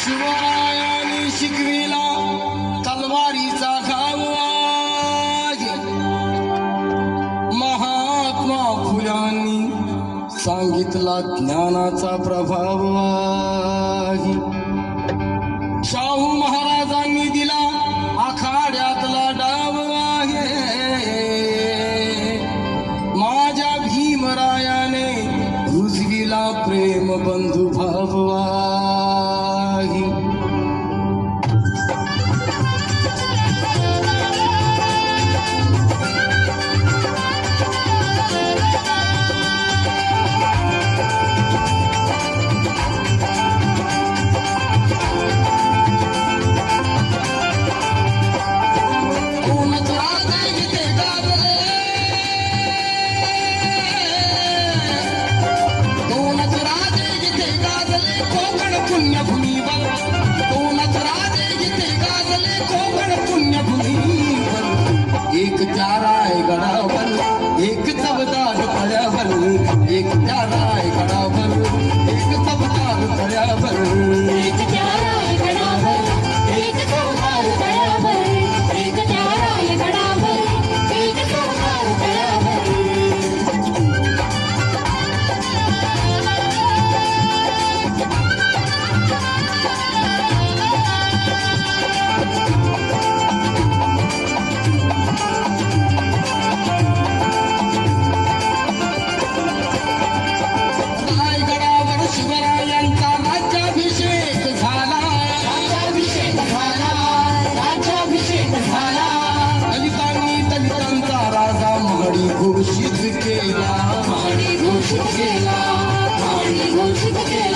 शिवरायाने शिकविला तलवारीचा घाव आहे. महात्मा फुल्यांनी सांगितला ज्ञानाचा प्रभाव आहे. शाहू महाराजांनी दिला आखाड्यातला डाव आहे. माझ्या भीमरायाने रुजविला प्रेम बंधुभाव आहे. एक त्या रायगडावर एक चवदार तळ्यावर, एक त्या रायगडावर एक चवदार तळ्यावर, एक त्या रायगडावर एक चवदार तळ्यावर, एक त्या रायगडावर एक चवदार तळ्यावर. घोषित केला, घोषित केला, घोषित केला.